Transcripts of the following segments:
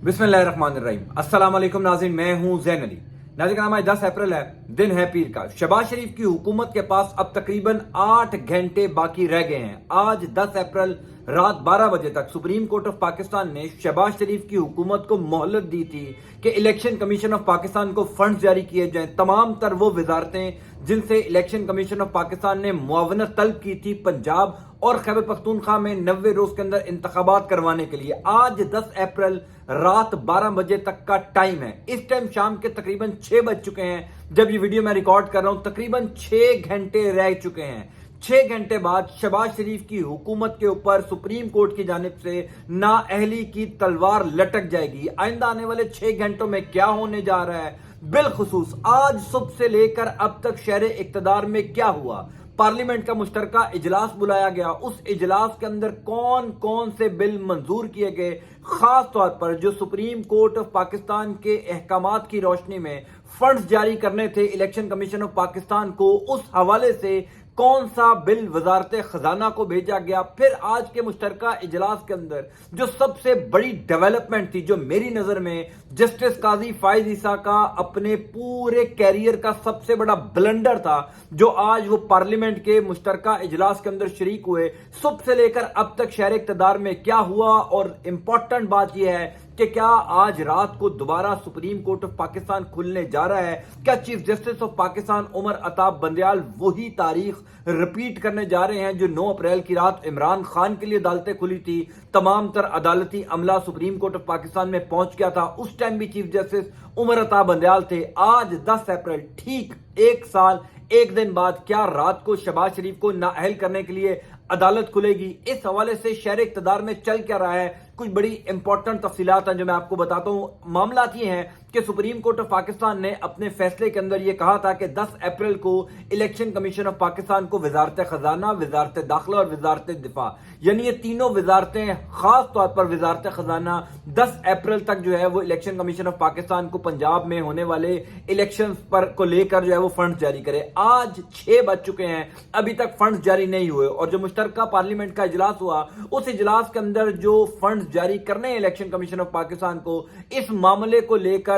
बिस्मिल्लाहिर्रहमानिर्रहीम। अस्सलाम वालेकुम नाज़रीन, मैं हूं ज़ैन अली। नाज़रीन, आज 10 अप्रैल है, दिन है पीर का। शहबाज शरीफ की हुकूमत के पास अब तकरीबन 8 घंटे बाकी रह गए हैं। आज 10 अप्रैल रात 12 बजे तक सुप्रीम कोर्ट ऑफ पाकिस्तान ने शहबाज शरीफ की हुकूमत को मोहलत दी थी कि इलेक्शन कमीशन ऑफ पाकिस्तान को फंड जारी किए जाएं। तमाम तर वो वजारतें जिनसे इलेक्शन कमीशन ऑफ पाकिस्तान ने मुआवनत तलब की थी पंजाब और खैबर पख्तूनख्वा में 90 रोज के अंदर इंतखाबात करवाने के लिए, आज 10 अप्रैल रात 12 बजे तक का टाइम है। इस टाइम शाम के तकरीबन 6 बज चुके हैं जब ये वीडियो मैं रिकॉर्ड कर रहा हूं। तकरीबन 6 घंटे रह चुके हैं। 6 घंटे बाद शहबाज शरीफ की हुकूमत के ऊपर सुप्रीम कोर्ट की जानिब से नाअहली की तलवार लटक जाएगी। आइंदा आने वाले 6 घंटों में क्या होने जा रहा है, बिलखुसूस आज सुबह से लेकर अब तक शहर इक्तदार में क्या हुआ। पार्लियामेंट का मुश्तरका इजलास बुलाया गया, उस इजलास के अंदर कौन कौन से बिल मंजूर किए गए, खास तौर पर जो सुप्रीम कोर्ट ऑफ पाकिस्तान के अहकामात की रोशनी में फंड्स जारी करने थे इलेक्शन कमीशन ऑफ पाकिस्तान को, उस हवाले से कौन सा बिल वजारत खजाना को भेजा गया। फिर आज के मुश्तरका इजलास के अंदर जो सबसे बड़ी डेवलपमेंट थी, जो मेरी नजर में जस्टिस काजी फाइज ईसा का अपने पूरे कैरियर का सबसे बड़ा ब्लंडर था, जो आज वो पार्लियामेंट के मुश्तरका इजलास के अंदर शरीक हुए। सुबह से लेकर अब तक शहर इक्तदार में क्या हुआ, और इंपॉर्टेंट बात यह है कि क्या आज रात को दोबारा सुप्रीम कोर्ट ऑफ पाकिस्तान खुलने जा रहा है। क्या chief justice of Pakistan Umar Atab Bandial वही तारीख रिपीट करने जा रहे हैं जो 9 अप्रैल की रात इमरान खान के लिए अदालतें खुली थी। तमाम तर अदालती अमला सुप्रीम कोर्ट ऑफ पाकिस्तान में पहुंच गया था, उस टाइम भी चीफ जस्टिस उमर अताब बंदयाल थे। आज 10 अप्रैल ठीक 1 साल 1 दिन बाद क्या रात को शहबाज शरीफ को नाअहल करने के लिए अदालत खुलेगी। इस हवाले से शहर इक्तदार में चल क्या रहा है, कुछ बड़ी इंपॉर्टेंट तफसीलात हैं जो मैं आपको बताता हूं। मामला ये हैं कि सुप्रीम कोर्ट ऑफ पाकिस्तान ने अपने फैसले के अंदर यह कहा था कि 10 अप्रैल को इलेक्शन कमीशन ऑफ पाकिस्तान को वजारत खजाना, वजारत दाखिला और वजारत दिफा, यानी ये तीनों वजारतें, खास तौर पर वजारत खजाना 10 अप्रैल तक जो है वो इलेक्शन कमीशन ऑफ पाकिस्तान को पंजाब में होने वाले इलेक्शन पर को लेकर जो है वो फंड जारी करे। आज 6 बज चुके हैं, अभी तक फंड जारी नहीं हुए, और जो मुश्तरका पार्लियामेंट का इजलास हुआ उस इजलास के अंदर जो फंड जारी करने इलेक्शन कमीशन ऑफ पाकिस्तान को, इस मामले को लेकर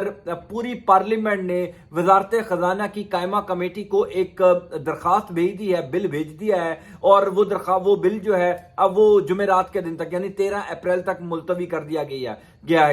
पूरी पार्लियामेंट ने वजारत खजाना की कायमा कमेटी को एक दरखास्त भेज दी है, बिल भेज दिया है, और वो बिल जो है अब वो जुमेरात के दिन तक यानी 13 अप्रैल तक मुलतवी कर दिया गया है।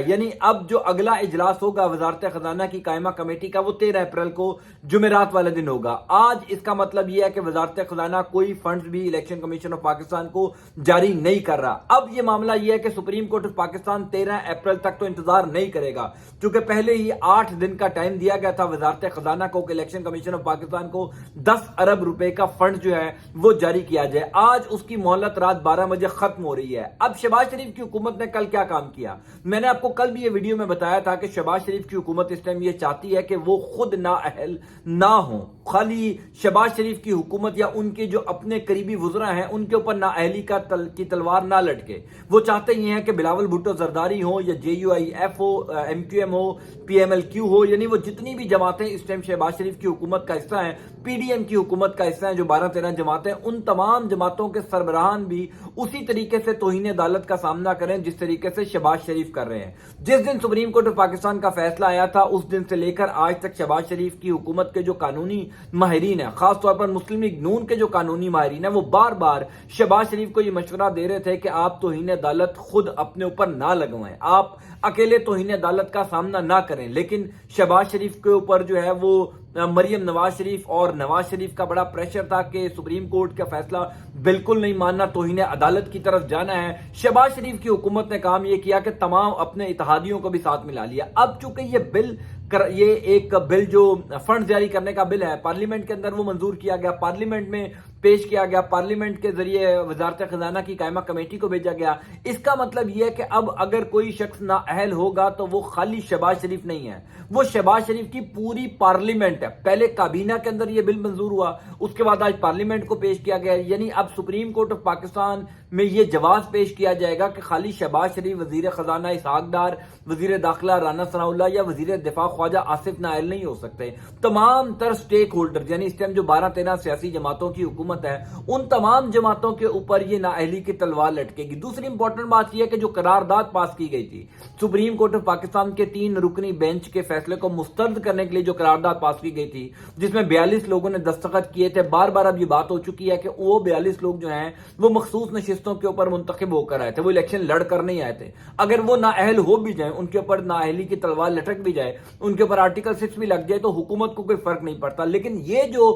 यानी अब जो अगला इजलास होगा वजारत खजाना की कायमा कमेटी का, वो 13 अप्रैल को जुमेरात वाले दिन होगा। आज इसका मतलब यह है कि वजारत खजाना कोई फंड्स भी इलेक्शन कमीशन ऑफ पाकिस्तान को जारी नहीं कर रहा। अब यह मामला यह है कि सुप्रीम कोर्ट ऑफ पाकिस्तान 13 अप्रैल तक तो इंतजार नहीं करेगा, क्योंकि पहले ही 8 दिन का टाइम दिया गया था वजारत खजाना को कि इलेक्शन कमीशन ऑफ पाकिस्तान को 10 अरब रुपए का फंड जो है वो जारी किया जाए। आज उसकी मोहलत रात 12 बजे खत्म हो रही है। अब शहबाज शरीफ की हुकूमत ने कल क्या काम किया, मैंने आपको कल भी ये वीडियो में बताया था कि शहबाज शरीफ की हुकूमत इस टाइम ये चाहती है कि वो खुद नाअहल ना हो, खाली शहबाज शरीफ की हुकूमत या उनके जो अपने करीबी वज़रा हैं उनके ऊपर नाअहली की तलवार ना लटके। वो चाहते ये हैं कि बिलावल भुट्टो जरदारी हो या JUIF हो, MQM हो, PMLQ हो, यानी वो जितनी भी जमातें इस टाइम शहबाज शरीफ की हुकूमत का हिस्सा हैं, PDM की हुकूमत का हिस्सा है, जो 12-13 जमातें, उन तमाम जमातों के सरबराहान भी उसी तरीके से तौहीन अदालत का सामना करें जिस तरीके से शहबाज शरीफ कर रहे हैं। जिस दिन सुप्रीम कोर्ट ऑफ पाकिस्तान का फैसला आया था उस दिन से लेकर आज तक शहबाज शरीफ की हुकूमत के जो कानूनी माहिरीन है, खास तौर पर मुस्लिम लीग नून के जो कानूनी माहिरीन है, वो बार बार शहबाज शरीफ को यह मशवरा दे रहे थे कि आप तौहीन अदालत खुद अपने ऊपर ना लगवाएं, आप अकेले तौहीन अदालत का सामना ना करें। लेकिन शहबाज शरीफ के ऊपर जो है वो मरियम नवाज शरीफ और नवाज शरीफ का बड़ा प्रेशर था कि सुप्रीम कोर्ट का फैसला बिल्कुल नहीं मानना, तौहीन अदालत की तरफ जाना है। शहबाज शरीफ की हुकूमत ने काम यह किया कि तमाम अपने इत्तेहादियों को भी साथ मिला लिया। अब चूंकि ये एक बिल जो फंड जारी करने का बिल है पार्लियामेंट के अंदर वो मंजूर किया गया, पार्लियामेंट में पेश किया गया, पार्लियामेंट के जरिए वजारत खजाना की कायमा कमेटी को भेजा गया। इसका मतलब यह है कि अब अगर कोई शख्स नाअहल होगा तो वो खाली शहबाज शरीफ नहीं है, वो शहबाज शरीफ की पूरी पार्लियामेंट है। पहले काबीना के अंदर यह बिल मंजूर हुआ, उसके बाद आज पार्लियामेंट को पेश किया गया, यानी अब सुप्रीम कोर्ट ऑफ पाकिस्तान में यह जवाब पेश किया जाएगा कि खाली शहबाज शरीफ, वजीर खजाना इसहाक डार, वजीर दाखिला राना सनाउल्लाह या वजीर दिफा ख्वाजा आसिफ नायल नहीं हो सकते। तमाम तर स्टेक होल्डर यानी इस टाइम जो 12-13 सियासी जमातों की हुकूमत है, उन तमाम जमातों के ऊपर ये नाअहली की तलवार लटकेगी। दूसरी इंपॉर्टेंट बात यह है कि जो करारदाद पास की गई थी सुप्रीम कोर्ट ऑफ पाकिस्तान के 3 रुकनी बेंच के फैसले को मुस्तरद करने के लिए, जो करारदाद पास की गई थी जिसमें 42 लोगों ने दस्तखत किए थे, बार बार अब ये बात हो चुकी है कि वो 42 लोग जो हैं वो मखसूस नशिस्तों के ऊपर मुंतखब होकर आए थे, वो इलेक्शन लड़ कर नहीं आए थे। अगर वो नाअहल हो भी जाए, उनके ऊपर नाअहली की तलवार लटक भी जाए, उनके ऊपर आर्टिकल 6 भी लग जाए, तो हुकूमत को कोई फर्क नहीं पड़ता। लेकिन ये जो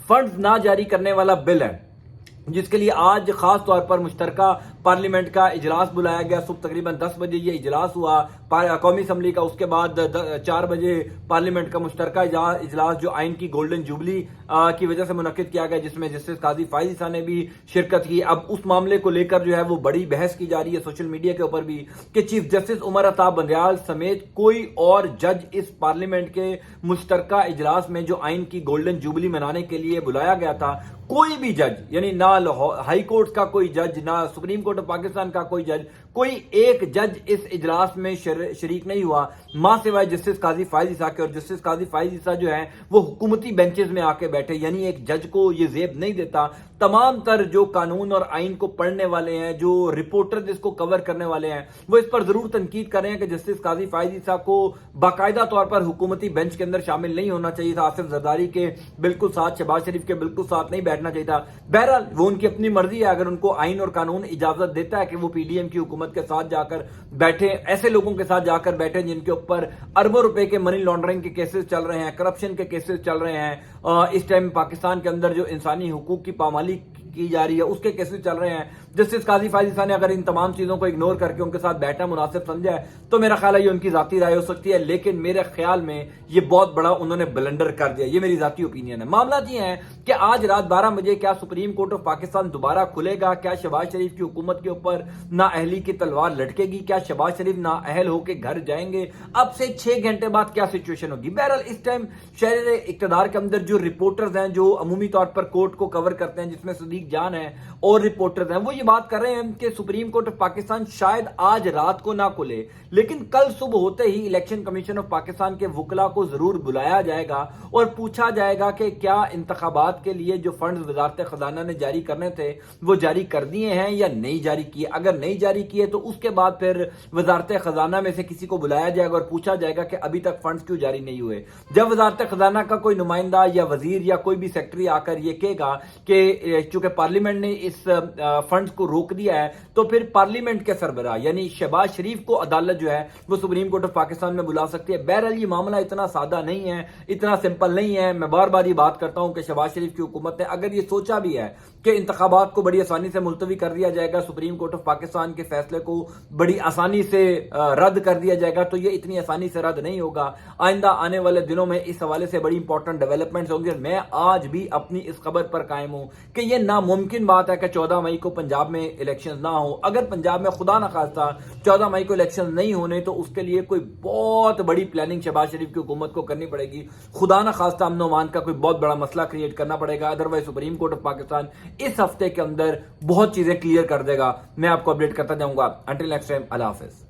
फंड्स ना जारी करने वाला बिल है, जिसके लिए आज खास तौर पर मुश्तरका पार्लियामेंट का इजलास बुलाया गया, सुबह तकरीबन 10 बजे ये इजलास हुआ कौमी असम्बली का, उसके बाद 4 बजे पार्लियामेंट का मुश्तरका इजलास जो आइन की गोल्डन जुबली की वजह से मुनक्किद किया गया, जिसमें जस्टिस काजी फाइज ईसा ने भी शिरकत की। अब उस मामले को लेकर जो है वो बड़ी बहस की जा रही है सोशल मीडिया के ऊपर भी कि चीफ जस्टिस उमर अता बंदयाल समेत कोई और जज इस पार्लियामेंट के मुश्तरका इजलास में जो आइन की गोल्डन जुबली मनाने के लिए बुलाया गया था, कोई भी जज यानी ना हाई कोर्ट का कोई जज, ना सुप्रीम कोर्ट ऑफ पाकिस्तान का कोई जज, कोई एक जज इस इजलास में शरीक नहीं हुआ मां सिवाय जस्टिस काजी फाइज ईसा के। और जस्टिस काजी फाइज ईसा जो है वो हुकूमती बेंचेस में आके बैठे, यानी एक जज को ये जेब नहीं देता। तमाम तर जो कानून और आइन को पढ़ने वाले हैं, जो रिपोर्टर इसको कवर करने वाले हैं, वो इस पर जरूर तनकीद कर रहे हैं कि जस्टिस काजी फाइज ईसा को बाकायदा तौर पर हुकूमती बेंच के अंदर शामिल नहीं होना चाहिए था, आसिफ जरदारी के बिल्कुल साथ, शहबाज शरीफ के बिल्कुल साथ नहीं बैठना चाहिए था। बहरहाल वो उनकी अपनी मर्जी है, अगर उनको आइन और कानून इजाजत देता है कि वो पीडीएम की हुकूमत के साथ जाकर बैठे, ऐसे लोगों के साथ जाकर बैठे जिनके ऊपर अरबों रुपए के मनी लॉन्ड्रिंग के केसेस चल रहे हैं, करप्शन के केसेस चल रहे हैं, इस टाइम पाकिस्तान के अंदर जो इंसानी हुकूक की पामाली की जा रही है उसके केसेस चल रहे हैं। जस्टिस काजी फाइज ईसा ने अगर इन तमाम चीजों को इग्नोर करके उनके साथ बैठना मुनासिब समझा है तो मेरा ख्याल है ये उनकी जाती राय हो सकती है, लेकिन मेरे ख्याल में ये बहुत बड़ा उन्होंने ब्लंडर कर दिया। ये मेरी जाती ओपिनियन है। मामला ये है कि आज रात 12 बजे क्या सुप्रीम कोर्ट ऑफ पाकिस्तान दोबारा खुलेगा? क्या शहबाज शरीफ की हुकूमत के ऊपर नाअहली की तलवार लटकेगी? क्या शहबाज शरीफ नाअहल होकर घर जाएंगे? अब से 6 घंटे बाद क्या सिचुएशन होगी? बहरहाल इस टाइम शहर इक्तदार के अंदर जो रिपोर्टर्स हैं, जो अमूमी तौर पर कोर्ट को कवर करते हैं, जिसमें सदीक जान है और रिपोर्टर्स हैं, वो ये बात कर रहे हैं कि सुप्रीम कोर्ट ऑफ पाकिस्तान शायद आज रात को ना खुले, लेकिन कल सुबह होते ही इलेक्शन कमीशन ऑफ पाकिस्तान के वकला को जरूर बुलाया जाएगा और पूछा जाएगा कि क्या इंतखाबात के लिए जो फंड्स वजारत खजाना ने जारी करने थे वो जारी कर दिए हैं या नहीं जारी किए। अगर नहीं जारी किए तो उसके बाद फिर वजारत खजाना में से किसी को बुलाया जाएगा और पूछा जाएगा कि अभी तक फंड्स क्यों जारी नहीं हुए। जब वजारत खजाना का कोई नुमाइंदा या वजीर या कोई भी सेक्रेटरी आकर ये कहेगा कि चूंकि पार्लियामेंट ने इस फंड्स को रोक दिया है, तो फिर पार्लियामेंट के सरबराह यानी शहबाज शरीफ को अदालत जो है वो सुप्रीम कोर्ट ऑफ पाकिस्तान में बुला सकती है। बहरहाल ये मामला इतना सादा नहीं है, इतना सिंपल नहीं है। मैं बार बार ये बात करता हूं कि शहबाज शरीफ की हुकूमत ने अगर ये सोचा भी है कि इंतखाबात को बड़ी आसानी से मुलतवी कर दिया जाएगा, सुप्रीम कोर्ट ऑफ पाकिस्तान के फैसले को बड़ी आसानी से रद्द कर दिया जाएगा, तो ये इतनी आसानी से रद्द नहीं होगा। आइंदा आने वाले दिनों में इस हवाले से बड़ी इंपॉर्टेंट डेवलपमेंट्स होंगे। मैं आज भी अपनी इस खबर पर कायम हूं कि यह नामुमकिन बात है कि 14 मई को पंजाब में इलेक्शन ना हो। अगर पंजाब में खुदा न खास्ता 14 मई को इलेक्शन नहीं होने तो उसके लिए कोई बहुत बड़ी प्लानिंग शहबाज शरीफ की हुकूमत को करनी पड़ेगी। खुदा न खास्ता अमन अमान का कोई बहुत बड़ा मसला क्रिएट करना पड़ेगा, otherwise supreme court of Pakistan इस हफ्ते के अंदर बहुत चीजें क्लियर कर देगा। मैं आपको अपडेट करता जाऊंगा। अंटिल नेक्स्ट टाइम, अल्लाह हाफिज।